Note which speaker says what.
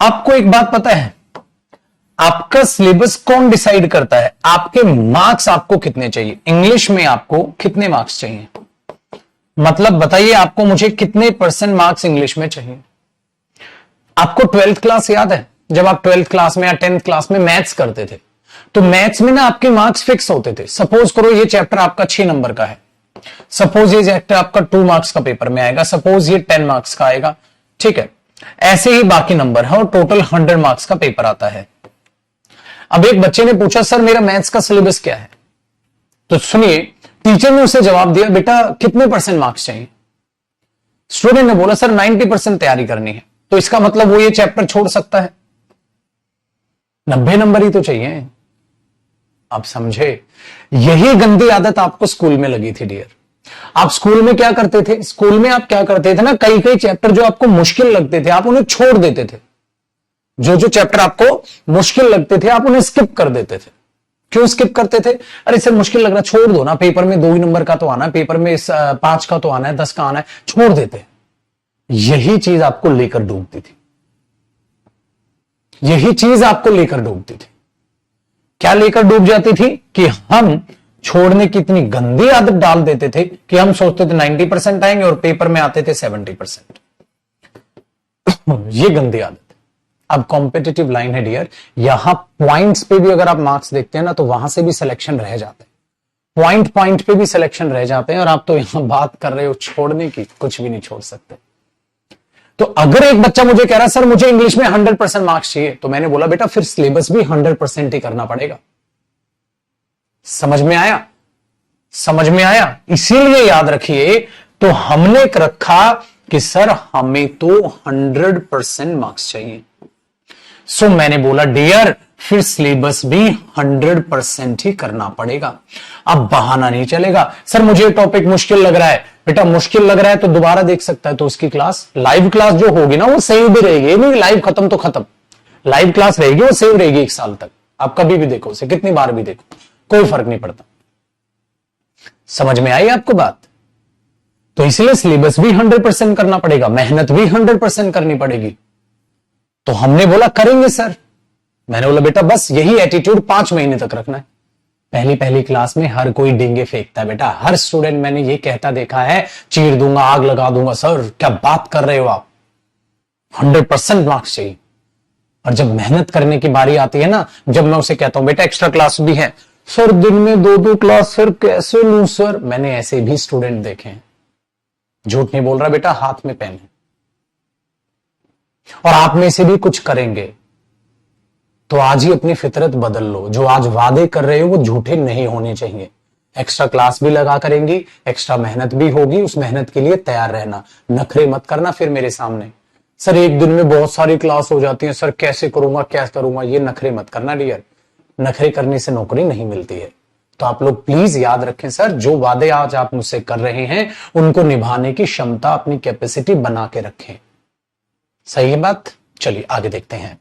Speaker 1: आपको एक बात पता है, आपका सिलेबस कौन डिसाइड करता है? आपके मार्क्स आपको कितने चाहिए? इंग्लिश में आपको कितने मार्क्स चाहिए? मतलब बताइए, आपको मुझे कितने % मार्क्स इंग्लिश में चाहिए? आपको 12th क्लास याद है? जब आप 12th क्लास में या 10th क्लास में मैथ्स करते थे, तो मैथ्स में ना आपके मार्क्स फिक्स होते थे। सपोज करो ये चैप्टर आपका 6 नंबर का है, सपोज ये चैप्टर आपका 2 मार्क्स का पेपर में आएगा, सपोज ये 10 मार्क्स का आएगा, ठीक है। ऐसे ही बाकी नंबर है और टोटल 100 मार्क्स का पेपर आता है। अब एक बच्चे ने पूछा, सर मेरा मैथ्स का सिलेबस क्या है? तो सुनिए, टीचर ने उसे जवाब दिया, बेटा कितने % मार्क्स चाहिए? स्टूडेंट ने बोला, सर 90% तैयारी करनी है। तो इसका मतलब वो ये चैप्टर छोड़ सकता है? 90 नंबर ही तो चाहिए। आप समझे? यही गंदी आदत आपको स्कूल में लगी थी डियर। आप स्कूल में क्या करते थे? स्कूल में आप क्या करते थे ना, कई कई चैप्टर जो आपको मुश्किल लगते थे आप उन्हें छोड़ देते थे। जो जो चैप्टर आपको मुश्किल लगते थे आप उन्हें स्किप कर देते थे। क्यों स्किप करते थे? अरे सर मुश्किल लग रहा, छोड़ दो ना, पेपर में 2 ही नंबर का तो आना है, पेपर में 5 का तो आना है, 10 का आना है, छोड़ देते। यही चीज आपको लेकर डूबती थी। यही चीज आपको लेकर डूबती थी। क्या लेकर डूब जाती थी? कि हम छोड़ने की इतनी गंदी आदत डाल देते थे कि हम सोचते थे 90% आएंगे और पेपर में आते थे 70%। ये गंदी आदत। अब कॉम्पिटिटिव लाइन है डियर, यहां पॉइंट्स पे भी अगर आप मार्क्स देखते हैं ना, तो वहां से भी सिलेक्शन रह जाते हैं। पॉइंट पे भी सिलेक्शन रह जाते हैं, और आप तो यहां बात कर रहे हो छोड़ने की, कुछ भी नहीं छोड़ सकते। तो अगर एक बच्चा मुझे कह रहा है, सर मुझे इंग्लिश में 100% मार्क्स चाहिए, तो मैंने बोला बेटा फिर सिलेबस भी 100% ही करना पड़ेगा। समझ में आया? समझ में आया? इसीलिए याद रखिए, तो हमने रखा कि सर हमें तो 100% मार्क्स चाहिए। सो मैंने बोला डियर फिर सिलेबस भी 100% ही करना पड़ेगा। अब बहाना नहीं चलेगा, सर मुझे टॉपिक मुश्किल लग रहा है। बेटा मुश्किल लग रहा है तो दोबारा देख सकता है, तो उसकी क्लास, लाइव क्लास जो होगी ना वो सेव भी रहेगी। नहीं लाइव खत्म तो खत्म, लाइव क्लास रहेगी, वो सेव रहेगी 1 साल तक। आप कभी भी देखो उसे, कितनी बार भी देखो, कोई फर्क नहीं पड़ता। समझ में आई आपको बात? तो इसलिए सिलेबस भी 100% करना पड़ेगा, मेहनत भी 100% करनी पड़ेगी। तो हमने बोला करेंगे सर। मैंने बोला बेटा बस यही एटीट्यूड 5 महीने तक रखना है। पहली क्लास में हर कोई डिंगे फेंकता है बेटा, हर स्टूडेंट मैंने ये कहता देखा है, चीर दूंगा, आग लगा दूंगा। सर क्या बात कर रहे हो आप, 100% मार्क्स चाहिए। और जब मेहनत करने की बारी आती है ना, जब मैं उसे कहता हूं बेटा एक्स्ट्रा क्लास भी है, सर दिन में 2-2 क्लास सर कैसे लूं सर। मैंने ऐसे भी स्टूडेंट देखे हैं। झूठ नहीं बोल रहा बेटा, हाथ में पेन है। और आप में से भी कुछ करेंगे, तो आज ही अपनी फितरत बदल लो। जो आज वादे कर रहे हो वो झूठे नहीं होने चाहिए। एक्स्ट्रा क्लास भी लगा करेंगी, एक्स्ट्रा मेहनत भी होगी, उस मेहनत के लिए तैयार रहना। नखरे मत करना फिर मेरे सामने, सर एक दिन में बहुत सारी क्लास हो जाती है, सर कैसे करूंगा क्या करूंगा। ये नखरे मत करना डियर, नखरे करने से नौकरी नहीं मिलती है। तो आप लोग प्लीज याद रखें, सर जो वादे आज आप मुझसे कर रहे हैं उनको निभाने की क्षमता, अपनी कैपेसिटी बना के रखें। सही है बात? चलिए आगे देखते हैं।